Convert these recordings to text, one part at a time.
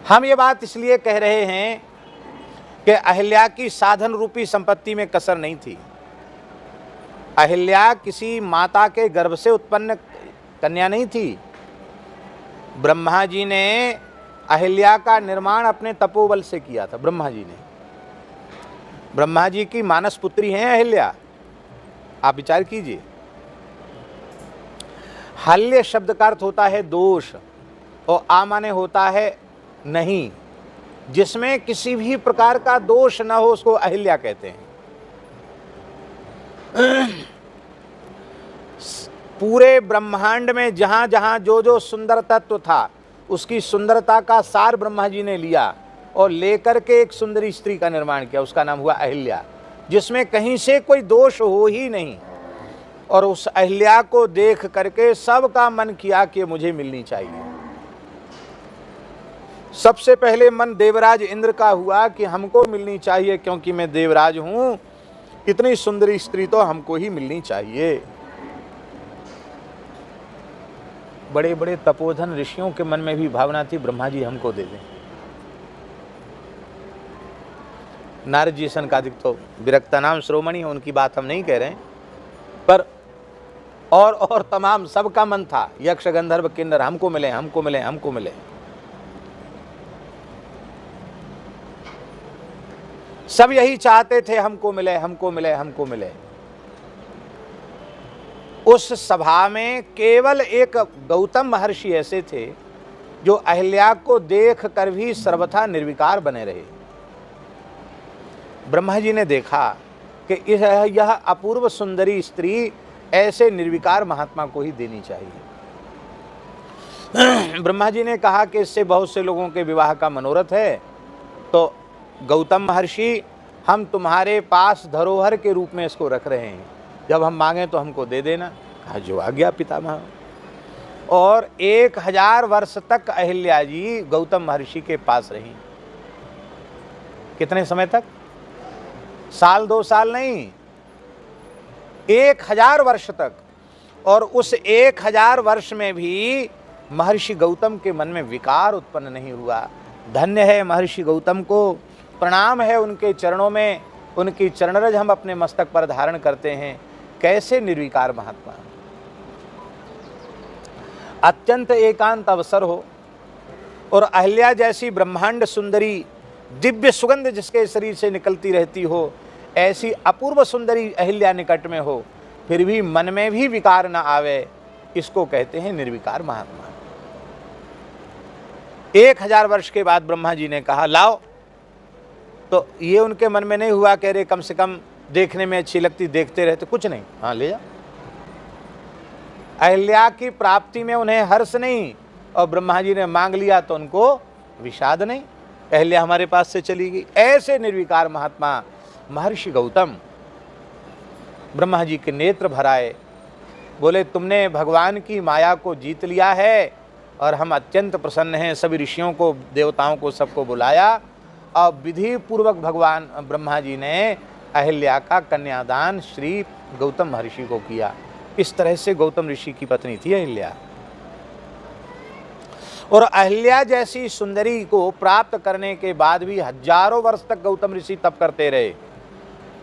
हम ये बात इसलिए कह रहे हैं कि अहिल्या की साधन रूपी संपत्ति में कसर नहीं थी। अहिल्या किसी माता के गर्भ से उत्पन्न कन्या नहीं थी। ब्रह्मा जी ने अहिल्या का निर्माण अपने तपोबल से किया था। ब्रह्मा जी ने, ब्रह्मा जी की मानस पुत्री हैं अहिल्या। आप विचार कीजिए, हल्य शब्द का अर्थ होता है दोष और आ माने होता है नहीं। जिसमें किसी भी प्रकार का दोष न हो उसको अहिल्या कहते हैं। पूरे ब्रह्मांड में जहां जहां जो जो सुंदर तत्व था उसकी सुंदरता का सार ब्रह्मा जी ने लिया और लेकर के एक सुंदरी स्त्री का निर्माण किया, उसका नाम हुआ अहिल्या, जिसमें कहीं से कोई दोष हो ही नहीं। और उस अहिल्या को देख करके सबका मन किया कि मुझे मिलनी चाहिए। सबसे पहले मन देवराज इंद्र का हुआ कि हमको मिलनी चाहिए, क्योंकि मैं देवराज हूं, इतनी सुंदरी स्त्री तो हमको ही मिलनी चाहिए। बड़े बड़े तपोधन ऋषियों के मन में भी भावना थी ब्रह्मा जी हमको दे दें। नारद जी सनकादिक तो विरक्ता नाम श्रोमणी, उनकी बात हम नहीं कह रहे हैं, पर और तमाम सबका मन था, यक्ष गंधर्व किन्नर हमको मिले, हमको मिले, हमको मिले। सब यही चाहते थे, हमको मिले, हमको मिले, हमको मिले। उस सभा में केवल एक गौतम महर्षि ऐसे थे जो अहिल्या को देख कर भी सर्वथा निर्विकार बने रहे। ब्रह्मा जी ने देखा कि यह अपूर्व सुंदरी स्त्री ऐसे निर्विकार महात्मा को ही देनी चाहिए। ब्रह्मा जी ने कहा कि इससे बहुत से लोगों के विवाह का मनोरथ है, तो गौतम महर्षि हम तुम्हारे पास धरोहर के रूप में इसको रख रहे हैं, जब हम मांगे तो हमको दे देना। कहा जो आज्ञा पितामह। और 1000 वर्ष तक अहिल्या जी गौतम महर्षि के पास रही। कितने समय तक? साल 2 साल नहीं, 1000 वर्ष तक। और उस 1000 वर्ष में भी महर्षि गौतम के मन में विकार उत्पन्न नहीं हुआ। धन्य है महर्षि गौतम को, प्रणाम है उनके चरणों में, उनकी चरणरज हम अपने मस्तक पर धारण करते हैं। कैसे निर्विकार महात्मा। अत्यंत एकांत अवसर हो और अहिल्या जैसी ब्रह्मांड सुंदरी, दिव्य सुगंध जिसके शरीर से निकलती रहती हो, ऐसी अपूर्व सुंदरी अहिल्या निकट में हो, फिर भी मन में भी विकार न आवे, इसको कहते हैं निर्विकार महात्मा। 1000 वर्ष के बाद ब्रह्मा जी ने कहा लाओ, तो ये उनके मन में नहीं हुआ कह रहे कम से कम देखने में अच्छी लगती, देखते रहते, कुछ नहीं, हाँ ले जा। अहिल्या की प्राप्ति में उन्हें हर्ष नहीं, और ब्रह्मा जी ने मांग लिया तो उनको विषाद नहीं, अहिल्या हमारे पास से चली गई। ऐसे निर्विकार महात्मा महर्षि गौतम। ब्रह्मा जी के नेत्र भराए, बोले तुमने भगवान की माया को जीत लिया है और हम अत्यंत प्रसन्न हैं। सभी ऋषियों को, देवताओं को, सबको बुलाया और विधि पूर्वक भगवान ब्रह्मा जी ने अहिल्या का कन्यादान श्री गौतम महर्षि को किया। इस तरह से गौतम ऋषि की पत्नी थी अहिल्या। और अहिल्या जैसी सुंदरी को प्राप्त करने के बाद भी हजारों वर्ष तक गौतम ऋषि तप करते रहे,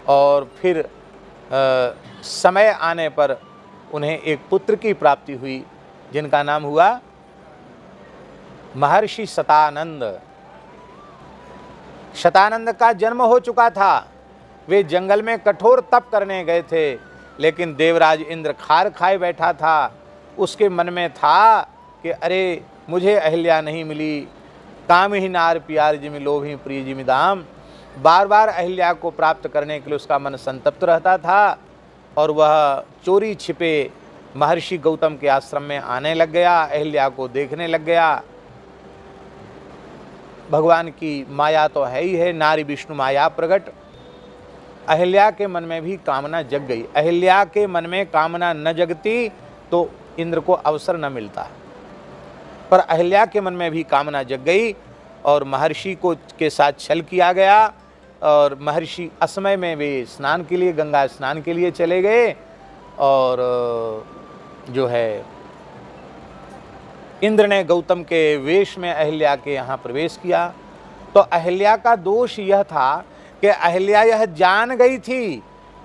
और फिर समय आने पर उन्हें एक पुत्र की प्राप्ति हुई, जिनका नाम हुआ महर्षि शतानंद। शतानंद का जन्म हो चुका था, वे जंगल में कठोर तप करने गए थे, लेकिन देवराज इंद्र खार खाए बैठा था। उसके मन में था कि अरे मुझे अहिल्या नहीं मिली, काम ही नार प्यार जिमि लोभ ही प्रिय जिमि दाम। बार बार अहिल्या को प्राप्त करने के लिए उसका मन संतप्त रहता था, और वह चोरी छिपे महर्षि गौतम के आश्रम में आने लग गया, अहिल्या को देखने लग गया। भगवान की माया तो है ही है, नारी विष्णु माया प्रकट। अहिल्या के मन में भी कामना जग गई। अहिल्या के मन में कामना न जगती तो इंद्र को अवसर न मिलता, पर अहिल्या के मन में भी कामना जग गई और महर्षि को के साथ छल किया गया। और महर्षि असमय में वे स्नान के लिए, गंगा स्नान के लिए चले गए, और जो है इंद्र ने गौतम के वेश में अहिल्या के यहाँ प्रवेश किया तो अहिल्या का दोष यह था कि अहिल्या यह जान गई थी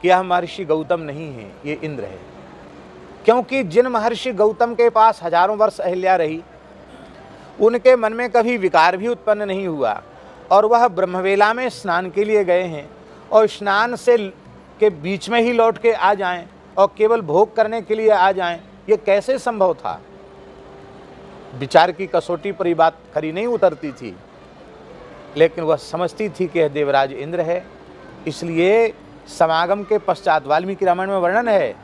कि यह महर्षि गौतम नहीं है, ये इंद्र है। क्योंकि जिन महर्षि गौतम के पास हजारों वर्ष अहिल्या रही, उनके मन में कभी विकार भी उत्पन्न नहीं हुआ और वह ब्रह्मवेला में स्नान के लिए गए हैं और स्नान से के बीच में ही लौट के आ जाएं और केवल भोग करने के लिए आ जाएं, ये कैसे संभव था? विचार की कसौटी पर ये बात खरी नहीं उतरती थी, लेकिन वह समझती थी कि यह देवराज इंद्र है। इसलिए समागम के पश्चात, वाल्मीकि रामायण में वर्णन है,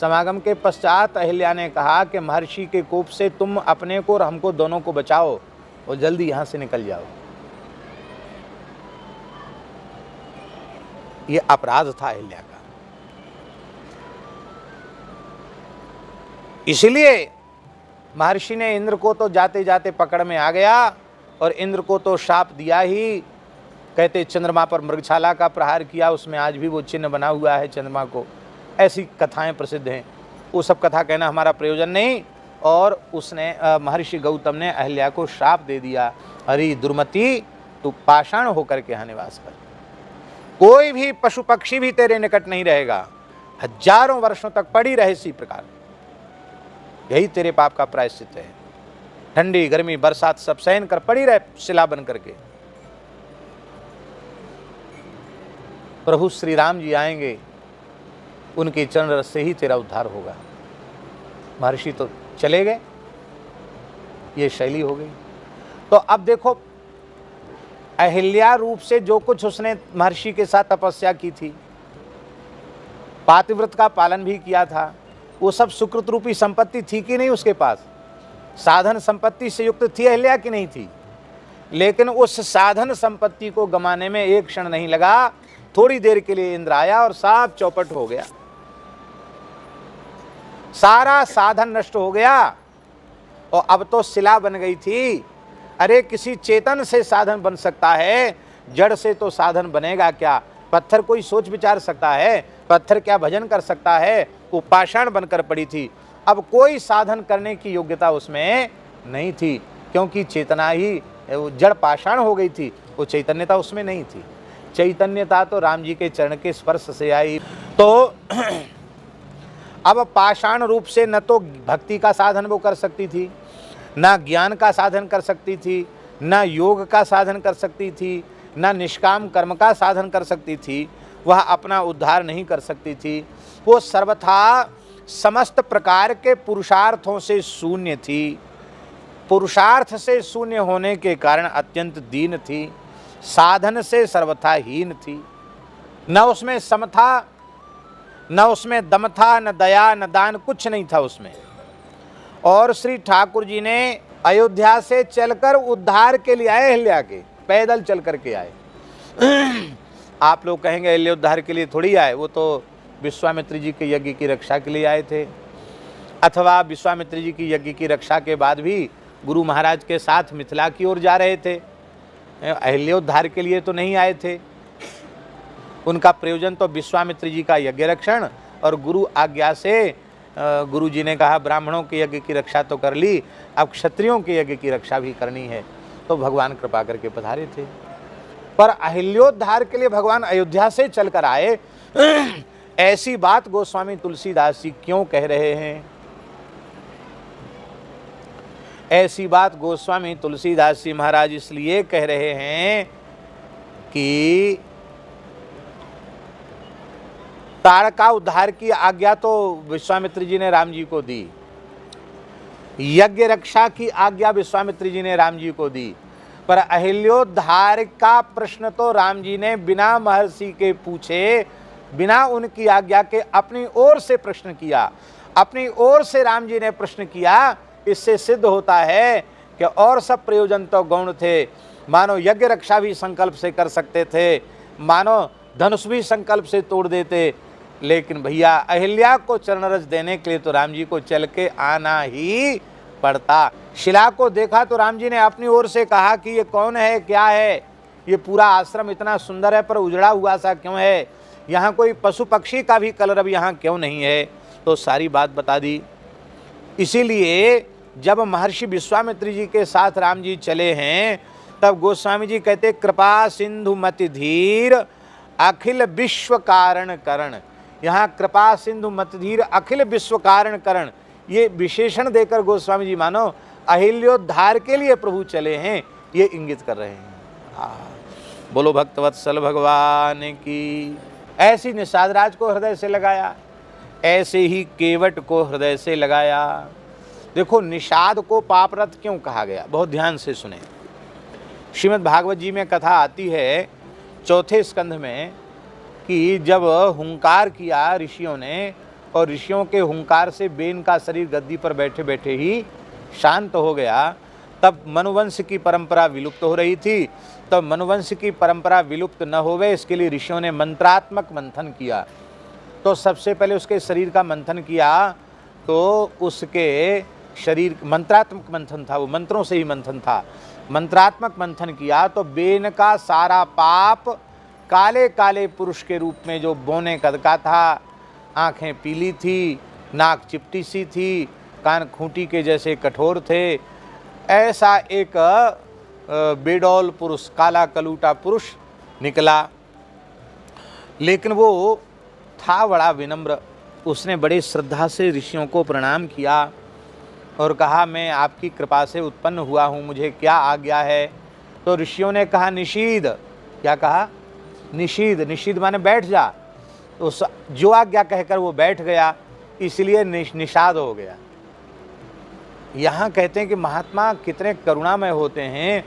समागम के पश्चात अहिल्या ने कहा कि महर्षि के कोप से तुम अपने को और हमको दोनों को बचाओ और जल्दी यहां से निकल जाओ। ये अपराध था अहिल्या का। इसलिए महर्षि ने इंद्र को तो जाते जाते पकड़ में आ गया और इंद्र को तो शाप दिया ही। कहते चंद्रमा पर मृगछाला का प्रहार किया, उसमें आज भी वो चिन्ह बना हुआ है चंद्रमा को। ऐसी कथाएं प्रसिद्ध हैं, वो सब कथा कहना हमारा प्रयोजन नहीं। और उसने महर्षि गौतम ने अहिल्या को श्राप दे दिया, अरे दुर्मति, तू पाषाण होकर के यहाँ निवास कर, कोई भी पशु पक्षी भी तेरे निकट नहीं रहेगा, हजारों वर्षों तक पड़ी रहे इसी प्रकार। यही तेरे पाप का प्रायश्चित है। ठंडी गर्मी बरसात सब सहन कर पड़ी रहे शिला बन करके। प्रभु श्री राम जी आएंगे, उनके चरण रस से ही तेरा उद्धार होगा। महर्षि तो चले गए, ये शैली हो गई। तो अब देखो, अहिल्या रूप से जो कुछ उसने महर्षि के साथ तपस्या की थी, पातिव्रत का पालन भी किया था, वो सब सुकृत रूपी संपत्ति थी कि नहीं उसके पास? साधन संपत्ति से युक्त थी अहिल्या की नहीं थी? लेकिन उस साधन संपत्ति को गमाने में एक क्षण नहीं लगा। थोड़ी देर के लिए इंद्र आया और साफ चौपट हो गया, सारा साधन नष्ट हो गया और अब तो शिला बन गई थी। अरे किसी चेतन से साधन बन सकता है, जड़ से तो साधन बनेगा क्या? पत्थर कोई सोच विचार सकता है? पत्थर क्या भजन कर सकता है? वो पाषाण बनकर पड़ी थी। अब कोई साधन करने की योग्यता उसमें नहीं थी, क्योंकि चेतना ही, जड़ पाषाण हो गई थी, वो चैतन्यता उसमें नहीं थी। चैतन्यता तो राम जी के चरण के स्पर्श से आई। तो अब पाषाण रूप से न तो भक्ति का साधन वो कर सकती थी, न ज्ञान का साधन कर सकती थी, न योग का साधन कर सकती थी, न निष्काम कर्म का साधन कर सकती थी। वह अपना उद्धार नहीं कर सकती थी। वो सर्वथा समस्त प्रकार के पुरुषार्थों से शून्य थी। पुरुषार्थ से शून्य होने के कारण अत्यंत दीन थी। साधन से सर्वथा हीन थी। न उसमें सम था, न उसमें दम था, न दया, न दान, कुछ नहीं था उसमें। और श्री ठाकुर जी ने अयोध्या से चलकर उद्धार के लिए आए, अहिल्या के पैदल चल करके आए। आप लोग कहेंगे अहिल्या उद्धार के लिए थोड़ी आए, वो तो विश्वामित्र जी के यज्ञ की रक्षा के लिए आए थे, अथवा विश्वामित्र जी की यज्ञ की रक्षा के बाद भी गुरु महाराज के साथ मिथिला की ओर जा रहे थे। अहिल्योद्धार के लिए तो नहीं आए थे। उनका प्रयोजन तो विश्वामित्र जी का यज्ञ रक्षण और गुरु आज्ञा से गुरु जी ने कहा ब्राह्मणों के यज्ञ की रक्षा तो कर ली, अब क्षत्रियों के यज्ञ की रक्षा भी करनी है, तो भगवान कृपा करके पधारे थे। पर अहिल्योद्धार के लिए भगवान अयोध्या से चलकर आए। ऐसी बात गोस्वामी तुलसीदास जी क्यों कह रहे हैं? ऐसी बात गोस्वामी तुलसीदास जी महाराज इसलिए कह रहे हैं कि तारका उद्धार की आज्ञा तो विश्वामित्र जी ने राम जी को दी, यज्ञ रक्षा की आज्ञा विश्वामित्र जी ने राम जी को दी, पर अहिल्योद्धार का प्रश्न तो राम जी ने बिना महर्षि के पूछे, बिना उनकी आज्ञा के अपनी ओर से प्रश्न किया। अपनी ओर से राम जी ने प्रश्न किया। इससे सिद्ध होता है कि और सब प्रयोजन तो गौण थे। मानो यज्ञ रक्षा भी संकल्प से कर सकते थे, मानो धनुष भी संकल्प से तोड़ देते, लेकिन भैया अहिल्या को चरण रज देने के लिए तो राम जी को चल के आना ही पड़ता। शिला को देखा तो राम जी ने अपनी ओर से कहा कि ये कौन है, क्या है? ये पूरा आश्रम इतना सुंदर है पर उजड़ा हुआ सा क्यों है? यहाँ कोई पशु पक्षी का भी कलरव यहाँ क्यों नहीं है? तो सारी बात बता दी। इसीलिए जब महर्षि विश्वामित्र जी के साथ राम जी चले हैं, तब गोस्वामी जी कहते कृपा सिंधु मति धीर अखिल विश्व कारण करण। यहाँ कृपा सिंधु मति धीर अखिल विश्व कारण करण, ये विशेषण देकर गोस्वामी जी मानो अहिल्योद्धार के लिए प्रभु चले हैं, ये इंगित कर रहे हैं। बोलो भक्तवत्सल भगवान की। ऐसी निषाद राज को हृदय से लगाया, ऐसे ही केवट को हृदय से लगाया। देखो निषाद को पापरत क्यों कहा गया, बहुत ध्यान से सुने। श्रीमद् भागवत जी में कथा आती है चौथे स्कंध में कि जब हुंकार किया ऋषियों ने, और ऋषियों के हुंकार से बेन का शरीर गद्दी पर बैठे बैठे ही शांत हो गया, तब मनुवंश की परंपरा विलुप्त हो रही थी। तब मनुवंश की परंपरा विलुप्त न होवे इसके लिए ऋषियों ने मंत्रात्मक मंथन किया। तो सबसे पहले उसके शरीर का मंथन किया, तो उसके शरीर मंत्रात्मक मंथन था, वो मंत्रों से ही मंथन था। मंत्रात्मक मंथन किया तो बेन का सारा पाप काले काले पुरुष के रूप में, जो बोने कद का था, आंखें पीली थी, नाक चिपटी सी थी, कान खूंटी के जैसे कठोर थे, ऐसा एक बेडौल पुरुष, काला कलूटा पुरुष निकला। लेकिन वो था बड़ा विनम्र, उसने बड़े श्रद्धा से ऋषियों को प्रणाम किया और कहा मैं आपकी कृपा से उत्पन्न हुआ हूँ, मुझे क्या आज्ञा है। तो ऋषियों ने कहा निषीद। क्या कहा? निषीद। निषीद माने बैठ जा। तो जो आज्ञा कहकर वो बैठ गया, इसलिए निषाद हो गया। यहाँ कहते हैं कि महात्मा कितने करुणामय होते हैं।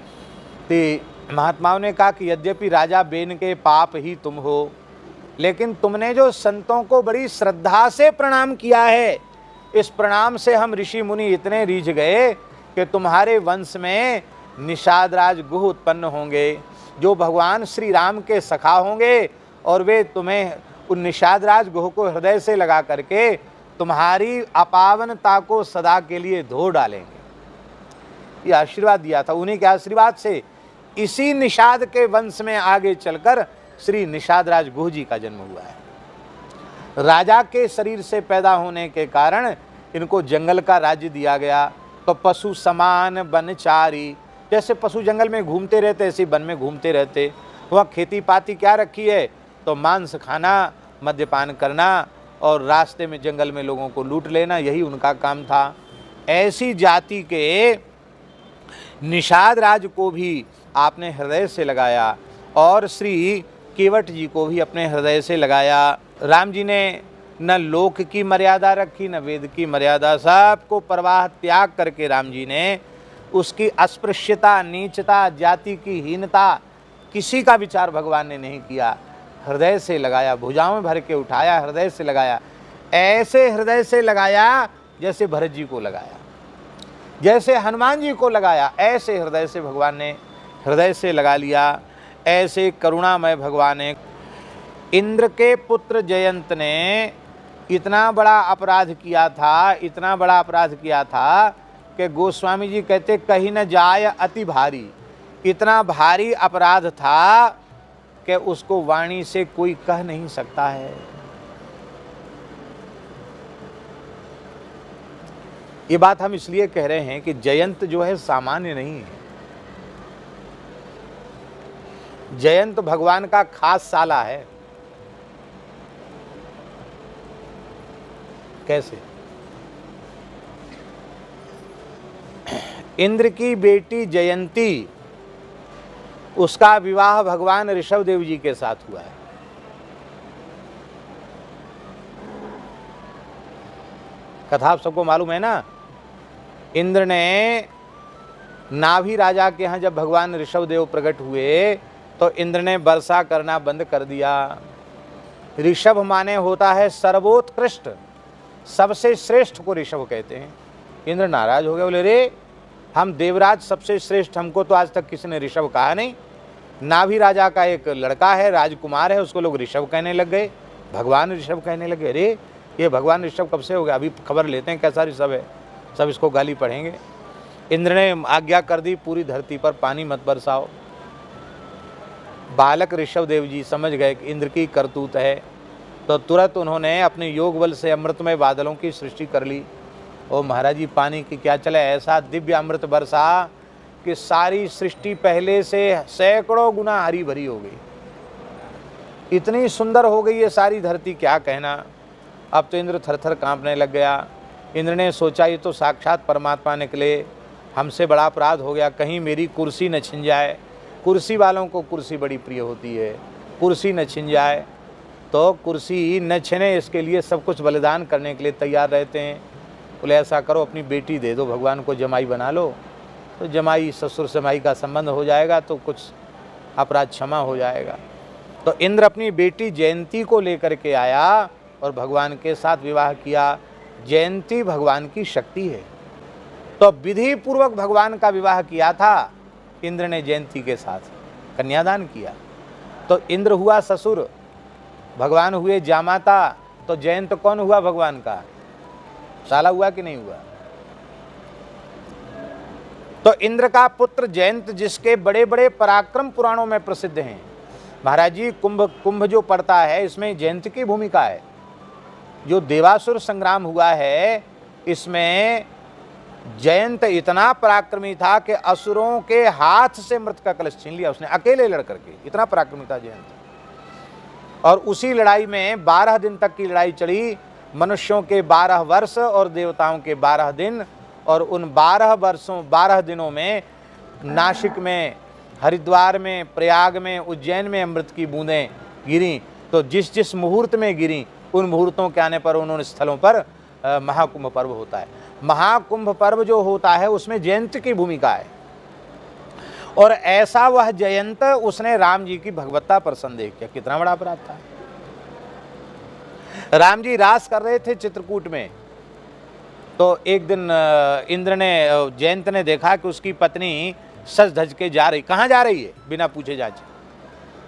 तो महात्माओं ने कहा कि यद्यपि राजा बेन के पाप ही तुम हो, लेकिन तुमने जो संतों को बड़ी श्रद्धा से प्रणाम किया है, इस प्रणाम से हम ऋषि मुनि इतने रीझ गए कि तुम्हारे वंश में निषादराज गुह उत्पन्न होंगे, जो भगवान श्री राम के सखा होंगे, और वे तुम्हें उन निषादराज गुह को हृदय से लगा करके तुम्हारी अपावनता को सदा के लिए धो डालेंगे। ये आशीर्वाद दिया था। उन्हीं के आशीर्वाद से इसी निषाद के वंश में आगे चलकर श्री निषादराज गुह जी का जन्म हुआ है। राजा के शरीर से पैदा होने के कारण इनको जंगल का राज्य दिया गया। तो पशु समान बनचारी, जैसे पशु जंगल में घूमते रहते ऐसे वन में घूमते रहते। वहाँ खेती पाती क्या रखी है? तो मांस खाना, मद्यपान करना और रास्ते में जंगल में लोगों को लूट लेना, यही उनका काम था। ऐसी जाति के निषाद राज को भी आपने हृदय से लगाया और श्री केवट जी को भी अपने हृदय से लगाया। राम जी ने न लोक की मर्यादा रखी न वेद की मर्यादा, सबको परवाह त्याग करके राम जी ने उसकी अस्पृश्यता, नीचता, जाति की हीनता, किसी का विचार भगवान ने नहीं किया। हृदय से लगाया, भुजाओं में भर के उठाया, हृदय से लगाया। ऐसे हृदय से लगाया जैसे भरत जी को लगाया, जैसे हनुमान जी को लगाया, ऐसे हृदय से भगवान ने हृदय से लगा लिया। ऐसे करुणामय भगवान ने। इंद्र के पुत्र जयंत ने इतना बड़ा अपराध किया था, इतना बड़ा अपराध किया था कि गोस्वामी जी कहते कहीं न जाय अति भारी। इतना भारी अपराध था कि उसको वाणी से कोई कह नहीं सकता है। ये बात हम इसलिए कह रहे हैं कि जयंत जो है सामान्य नहीं है। जयंत भगवान का खास साला है। कैसे? इंद्र की बेटी जयंती, उसका विवाह भगवान ऋषभ देव जी के साथ हुआ है। कथा आप सबको मालूम है ना। इंद्र ने नाभि राजा के यहाँ जब भगवान ऋषभ देव प्रकट हुए तो इंद्र ने वर्षा करना बंद कर दिया। ऋषभ माने होता है सर्वोत्कृष्ट, सबसे श्रेष्ठ को ऋषभ कहते हैं। इंद्र नाराज हो गए, बोले रे हम देवराज सबसे श्रेष्ठ, हमको तो आज तक किसी ने ऋषभ कहा नहीं। नाभि राजा का एक लड़का है, राजकुमार है, उसको लोग ऋषभ कहने लग गए, भगवान ऋषभ कहने लगे। अरे ये भगवान ऋषभ कब से हो गया? अभी खबर लेते हैं कैसा ऋषभ है, सब इसको गाली पढ़ेंगे। इंद्र ने आज्ञा कर दी पूरी धरती पर पानी मत बरसाओ। बालक ऋषभ देव जी समझ गए कि इंद्र की करतूत है, तो तुरंत उन्होंने अपने योग बल से अमृतमय बादलों की सृष्टि कर ली ओ महाराज जी, पानी की क्या चले, ऐसा दिव्य अमृत बरसा कि सारी सृष्टि पहले से सैकड़ों गुना हरी भरी हो गई। इतनी सुंदर हो गई ये सारी धरती, क्या कहना। अब तो इंद्र थर थर कांपने लग गया। इंद्र ने सोचा ये तो साक्षात परमात्मा निकले, हमसे बड़ा अपराध हो गया, कहीं मेरी कुर्सी न छिन जाए। कुर्सी वालों को कुर्सी बड़ी प्रिय होती है, कुर्सी न छिन जाए। तो कुर्सी न छिने इसके लिए सब कुछ बलिदान करने के लिए तैयार रहते हैं। बोले ऐसा करो, अपनी बेटी दे दो, भगवान को जमाई बना लो, तो जमाई ससुर जमाई का संबंध हो जाएगा, तो कुछ अपराध क्षमा हो जाएगा। तो इंद्र अपनी बेटी जयंती को लेकर के आया और भगवान के साथ विवाह किया। जयंती भगवान की शक्ति है, तो विधि पूर्वक भगवान का विवाह किया था इंद्र ने जयंती के साथ, कन्यादान किया। तो इंद्र हुआ ससुर, भगवान हुए जामाता, तो जयंत कौन हुआ भगवान का, साला हुआ कि नहीं हुआ। तो इंद्र का पुत्र जयंत, जिसके बड़े बड़े पराक्रम पुराणों में प्रसिद्ध हैं। महाराज जी, कुंभ जो पड़ता है इसमें जयंत की भूमिका है। जो देवासुर संग्राम हुआ है इसमें जयंत इतना पराक्रमी था कि असुरों के हाथ से मृत का कलश छीन लिया उसने, अकेले लड़ करके, इतना पराक्रमी था जयंत। और उसी लड़ाई में 12 दिन तक की लड़ाई चली, मनुष्यों के 12 वर्ष और देवताओं के 12 दिन। और उन 12 दिनों में नासिक में, हरिद्वार में, प्रयाग में, उज्जैन में अमृत की बूंदें गिरी। तो जिस जिस मुहूर्त में गिरी, उन मुहूर्तों के आने पर उन स्थलों पर महाकुंभ पर्व होता है। महाकुंभ पर्व जो होता है उसमें जयंत की भूमिका है। और ऐसा वह जयंत, उसने राम जी की भगवत्ता पर संदेह किया। कितना बड़ा अपराध था। राम जी रास कर रहे थे चित्रकूट में, तो एक दिन इंद्र ने, जयंत ने देखा कि उसकी पत्नी सज धज के जा रही। कहाँ जा रही है बिना पूछे जाचे।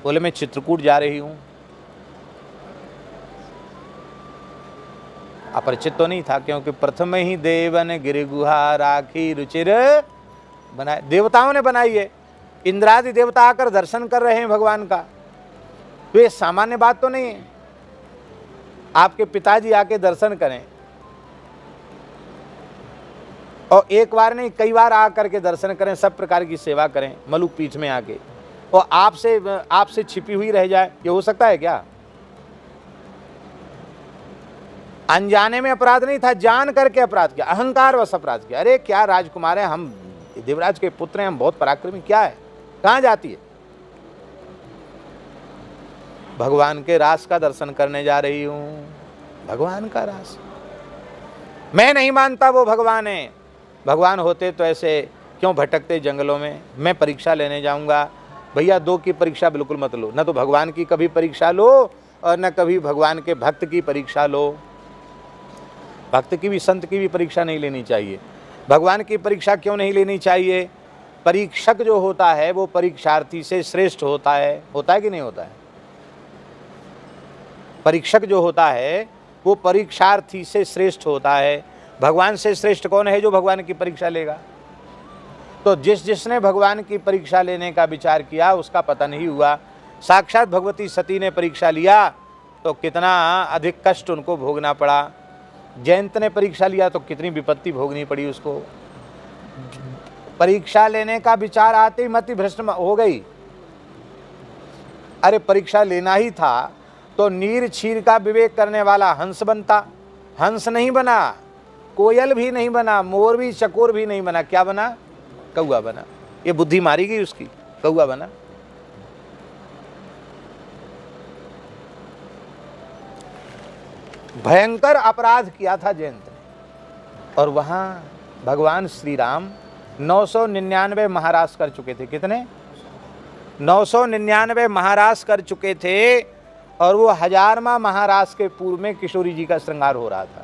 बोले मैं चित्रकूट जा रही हूँ। अपरिचित तो नहीं था, क्योंकि प्रथम ही देवन गिरि गुहा राखी रुचिर बनाए, देवताओं ने बनाई है। इंद्रादि देवता आकर दर्शन कर रहे हैं भगवान का, तो ये सामान्य बात तो नहीं है। आपके पिताजी आके दर्शन करें, और एक बार नहीं कई बार आकर के दर्शन करें, सब प्रकार की सेवा करें मलुक पीठ में आके, और आपसे छिपी हुई रह जाए, ये हो सकता है क्या। अनजाने में अपराध नहीं था, जान करके अपराध किया, अहंकार वश अपराध किया। अरे क्या राजकुमार है, हम देवराज के पुत्र हैं, हम बहुत पराक्रमी, क्या है, कहाँ जाती है। भगवान के रास का दर्शन करने जा रही हूं। भगवान का रास, मैं नहीं मानता वो भगवान है। भगवान होते तो ऐसे क्यों भटकते जंगलों में। मैं परीक्षा लेने जाऊंगा। भैया 2 की परीक्षा बिल्कुल मत लो, न तो भगवान की कभी परीक्षा लो और न कभी भगवान के भक्त की परीक्षा लो। भक्त की भी, संत की भी परीक्षा नहीं लेनी चाहिए। भगवान की परीक्षा क्यों नहीं लेनी चाहिए। परीक्षक जो होता है वो परीक्षार्थी से श्रेष्ठ होता है कि नहीं होता है। परीक्षक जो होता है वो परीक्षार्थी से श्रेष्ठ होता है। भगवान से श्रेष्ठ कौन है, जो भगवान की परीक्षा लेगा। तो जिसने भगवान की परीक्षा लेने का विचार किया उसका पतन ही हुआ। साक्षात भगवती सती ने परीक्षा लिया तो कितना अधिक कष्ट उनको भोगना पड़ा। जयंत ने परीक्षा लिया तो कितनी विपत्ति भोगनी पड़ी उसको। परीक्षा लेने का विचार आते ही मति भ्रष्ट हो गई। अरे परीक्षा लेना ही था तो नीर क्षीर का विवेक करने वाला हंस बनता। हंस नहीं बना, कोयल भी नहीं बना, मोर भी, चकोर भी नहीं बना, क्या बना, कौआ बना। ये बुद्धि मारी गई उसकी, कौआ बना। भयंकर अपराध किया था जयंत ने। और वहां भगवान श्री राम 999 महारास कर चुके थे। कितने, 999 महारास कर चुके थे। और वो 1000वां महारास के पूर्व में किशोरी जी का श्रृंगार हो रहा था।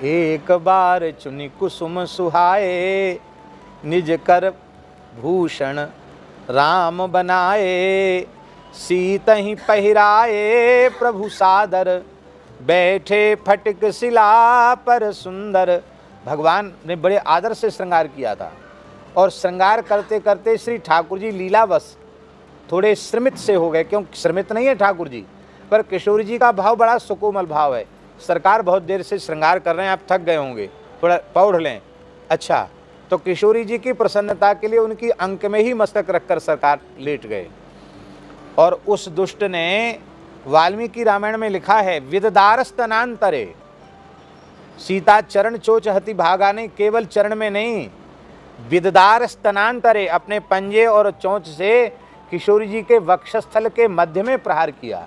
एक बार चुनि कुसुम सुहाए, निज कर भूषण राम बनाए, सीत ही पहिराए प्रभु सादर, बैठे फटिक शिला पर सुंदर। भगवान ने बड़े आदर से श्रृंगार किया था। और श्रृंगार करते करते श्री ठाकुर जी लीलावश थोड़े श्रमित से हो गए। क्यों श्रमित नहीं है ठाकुर जी, पर किशोरी जी का भाव बड़ा सुकोमल भाव है। सरकार बहुत देर से श्रृंगार कर रहे हैं, आप थक गए होंगे, थोड़ा पौढ़ लें। अच्छा, तो किशोरी जी की प्रसन्नता के लिए उनकी अंक में ही मस्तक रखकर सरकार लेट गए। और उस दुष्ट ने, वाल्मीकि रामायण में लिखा है, विददारस्तनांतरे, सीता चरण चोच हति भागा, नहीं केवल चरण में नहीं, विददारस्तनांतरे, अपने पंजे और चोंच से किशोरी जी के वक्षस्थल के मध्य में प्रहार किया।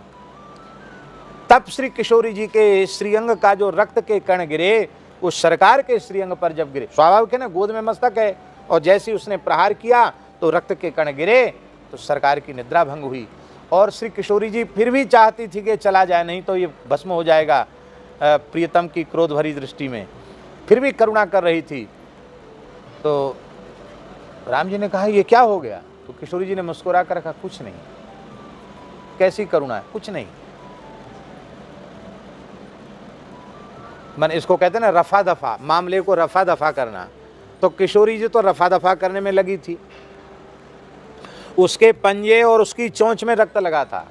तब श्री किशोरी जी के श्रीअंग का जो रक्त के कण गिरे, उस सरकार के श्रीअंग पर जब गिरे, स्वाभाविक है ना, गोद में मस्तक है, और जैसे उसने प्रहार किया तो रक्त के कण गिरे, तो सरकार की निद्रा भंग हुई। और श्री किशोरी जी फिर भी चाहती थी कि चला जाए, नहीं तो ये भस्म हो जाएगा प्रियतम की क्रोध भरी दृष्टि में, फिर भी करुणा कर रही थी। तो राम जी ने कहा ये क्या हो गया? तो किशोरी जी ने मुस्कुरा कर कहा कुछ नहीं। कैसी करुणा है? कुछ नहीं। मन इसको कहते हैं ना रफा दफा, मामले को रफा दफा करना। तो किशोरी जी तो रफा दफा करने में लगी थी, उसके पंजे और उसकी चोंच में रक्त लगा था।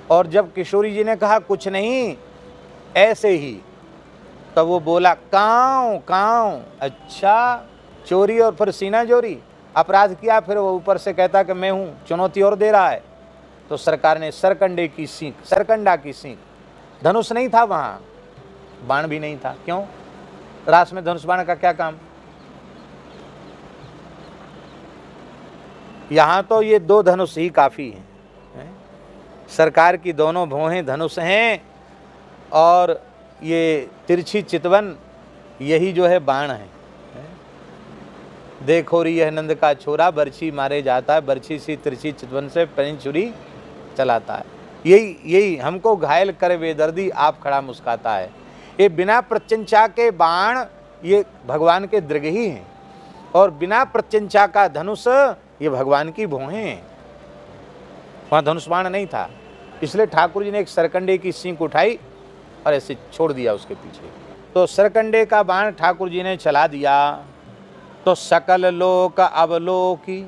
और जब किशोरी जी ने कहा कुछ नहीं, ऐसे ही, तब वो बोला काऊ काऊ। अच्छा, चोरी और फिर सीना जोरी, अपराध किया, फिर वो ऊपर से कहता कि मैं हूं, चुनौती और दे रहा है। तो सरकार ने सरकंडे की सींग, सरकंडा की सींग, धनुष नहीं था वहां, बाण भी नहीं था। क्यों? रास में धनुष बाण का क्या काम? यहां तो ये दो धनुष ही काफी हैं। सरकार की दोनों भौहें धनुष हैं, और ये तिरछी चितवन यही जो है बाण है। देखो री यह नंद का छोरा, बरछी मारे जाता है, बरछी सी तिरछी चितवन से पैन छुरी चलाता है। यही हमको घायल करे बेदर्दी, आप खड़ा मुस्काता है। ये बिना प्रत्यंचा के बाण ये भगवान के दृग ही हैं, और बिना प्रत्यंचा का धनुष ये भगवान की भौहें हैं। वहाँ धनुष बाण नहीं था, इसलिए ठाकुर जी ने एक सरकंडे की सींग उठाई और ऐसे छोड़ दिया उसके पीछे। तो सरकंडे का बाण ठाकुर जी ने चला दिया, तो सकल लोक अवलोकी,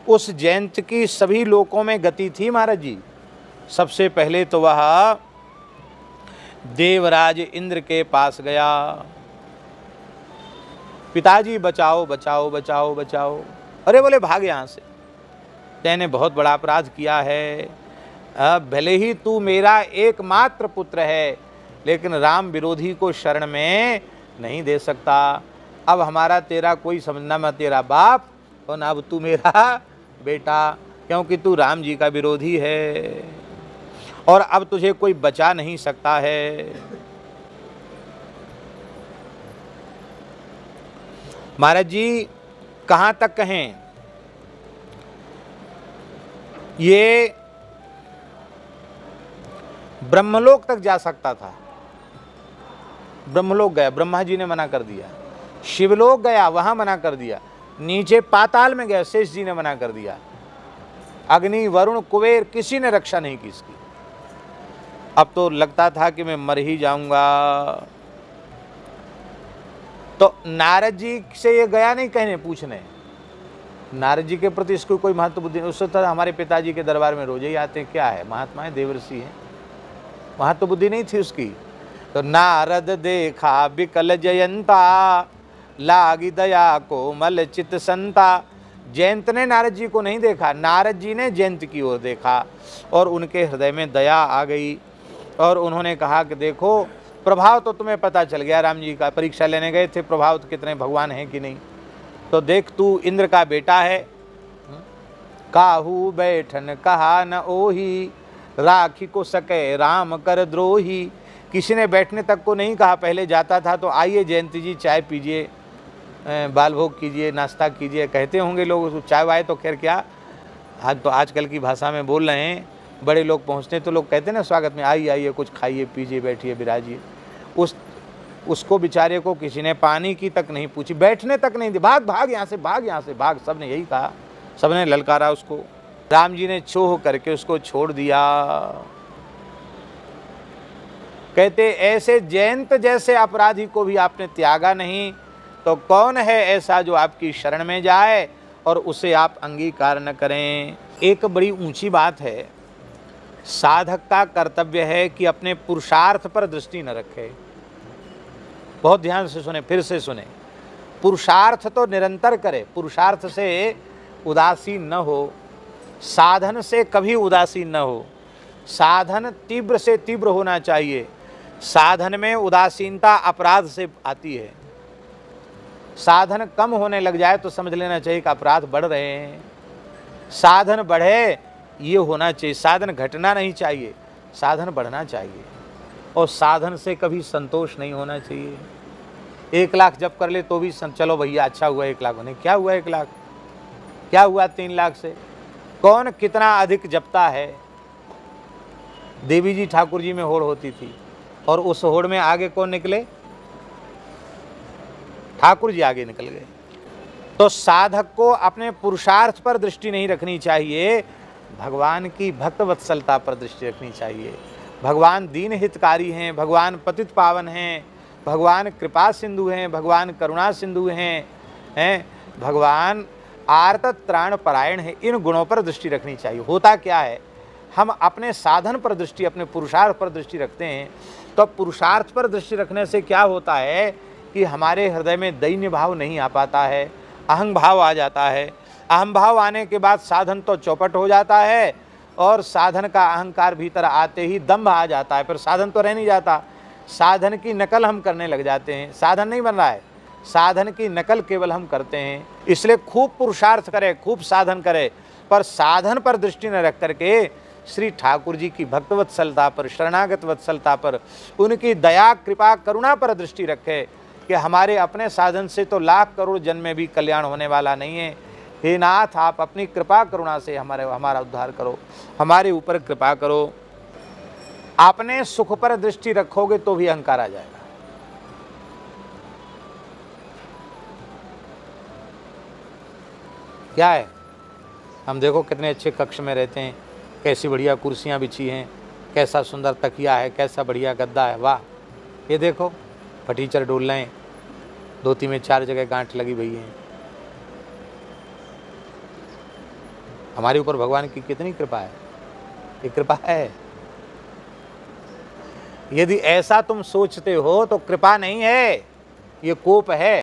उस जयंत की सभी लोकों में गति थी महाराज जी। सबसे पहले तो वह देवराज इंद्र के पास गया, पिताजी बचाओ बचाओ बचाओ बचाओ। अरे बोले भाग यहाँ से, तैने बहुत बड़ा अपराध किया है। भले ही तू मेरा एकमात्र पुत्र है, लेकिन राम विरोधी को शरण में नहीं दे सकता। अब हमारा तेरा कोई समझना, मैं तेरा बाप और ना अब तू मेरा बेटा, क्योंकि तू राम जी का विरोधी है, और अब तुझे कोई बचा नहीं सकता है। महाराज जी कहाँ तक कहें, ये ब्रह्मलोक तक जा सकता था। ब्रह्मलोक गया, ब्रह्मा जी ने मना कर दिया। शिवलोक गया, वहां मना कर दिया। नीचे पाताल में गया, शेष जी ने मना कर दिया। अग्नि वरुण कुबेर किसी ने रक्षा नहीं की इसकी। अब तो लगता था कि मैं मर ही जाऊंगा। तो नारद जी से ये गया नहीं कहने पूछने, नारद जी के प्रति इसको कोई महत्व बुद्धि नहीं। उससे तरह हमारे पिताजी के दरबार में रोज ही आते हैं, क्या है, महात्मा है, देवर्षि है, महत्व बुद्धि नहीं थी उसकी। तो नारद देखा बिकल जयंता, लागी दया को मल चित संता। जयंत ने नारद जी को नहीं देखा, नारद जी ने जयंत की ओर देखा, और उनके हृदय में दया आ गई। और उन्होंने कहा कि देखो, प्रभाव तो तुम्हें पता चल गया, राम जी का परीक्षा लेने गए थे, प्रभाव तो कितने भगवान हैं कि नहीं। तो देख, तू इंद्र का बेटा है। काहू बैठन कहा न ओही, राखी को सके राम कर द्रोही। किसी ने बैठने तक को नहीं कहा, पहले जाता था तो आइए जयंती जी चाय पीजिए, बाल भोग कीजिए, नाश्ता कीजिए, कहते होंगे लोग। चाय वाय तो खैर क्या, आज तो आजकल की भाषा में बोल रहे हैं, बड़े लोग पहुंचते तो लोग कहते हैं ना स्वागत में, आइए आइए कुछ खाइए पीजिए बैठिए विराजिए। उसको बेचारे को किसी ने पानी की तक नहीं पूछी, बैठने तक नहीं दी। भाग भाग यहाँ से, भाग यहाँ से भाग, सबने यही कहा, सबने ललकारा उसको। राम जी ने छोह करके उसको छोड़ दिया। कहते ऐसे जयंत जैसे अपराधी को भी आपने त्यागा नहीं, तो कौन है ऐसा जो आपकी शरण में जाए और उसे आप अंगीकार न करें। एक बड़ी ऊंची बात है, साधक का कर्तव्य है कि अपने पुरुषार्थ पर दृष्टि न रखे, बहुत ध्यान से सुने, फिर से सुने। पुरुषार्थ तो निरंतर करे, पुरुषार्थ से उदासीन न हो, साधन से कभी उदासीन न हो। साधन तीव्र से तीव्र होना चाहिए। साधन में उदासीनता अपराध से आती है। साधन कम होने लग जाए तो समझ लेना चाहिए कि अपराध बढ़ रहे हैं। साधन बढ़े ये होना चाहिए, साधन घटना नहीं चाहिए, साधन बढ़ना चाहिए। और साधन से कभी संतोष नहीं होना चाहिए। 1 लाख जप कर ले तो भी चलो भैया अच्छा हुआ 1 लाख होने, क्या हुआ 1 लाख, क्या हुआ 3 लाख से? कौन कितना अधिक जपता है? देवी जी ठाकुर जी में होड़ होती थी और उस होड़ में आगे कौन निकले? ठाकुर जी आगे निकल गए। तो साधक को अपने पुरुषार्थ पर दृष्टि नहीं रखनी चाहिए, भगवान की भक्त वत्सलता पर दृष्टि रखनी चाहिए। भगवान दीन हितकारी हैं, भगवान पतित पावन हैं, भगवान कृपा सिंधु हैं, भगवान करुणा सिंधु हैं, भगवान आर्त त्राण परायण है। इन गुणों पर दृष्टि रखनी चाहिए। होता क्या है, हम अपने साधन पर दृष्टि, अपने पुरुषार्थ पर दृष्टि रखते हैं। तो पुरुषार्थ पर दृष्टि रखने से क्या होता है कि हमारे हृदय में दैन्य भाव नहीं आ पाता है, अहं भाव आ जाता है। अहम भाव आने के बाद साधन तो चौपट हो जाता है और साधन का अहंकार भीतर आते ही दम्भ आ जाता है, फिर साधन तो रह नहीं जाता। साधन की नकल हम करने लग जाते हैं, साधन नहीं बन रहा है, साधन की नकल केवल हम करते हैं। इसलिए खूब पुरुषार्थ करे, खूब साधन करे, पर साधन पर दृष्टि न रख करके श्री ठाकुर जी की भक्तवत्सलता पर, शरणागत वत्सलता पर, उनकी दया कृपा करुणा पर दृष्टि रखे कि हमारे अपने साधन से तो लाख करोड़ जन्म में भी कल्याण होने वाला नहीं है। हे नाथ, आप अपनी कृपा करुणा से हमारा उद्धार करो, हमारे ऊपर कृपा करो। अपने सुख पर दृष्टि रखोगे तो भी अहंकार आ जाएगा। क्या है, हम देखो कितने अच्छे कक्ष में रहते हैं, कैसी बढ़िया कुर्सियां बिछी हैं, कैसा सुंदर तकिया है, कैसा बढ़िया गद्दा है, वाह। ये देखो फटीचर डोल रहे हैं, धोती में 4 जगह गांठ लगी हुई है। हमारे ऊपर भगवान की कितनी कृपा है, ये कृपा है। यदि ऐसा तुम सोचते हो तो कृपा नहीं है, ये कोप है।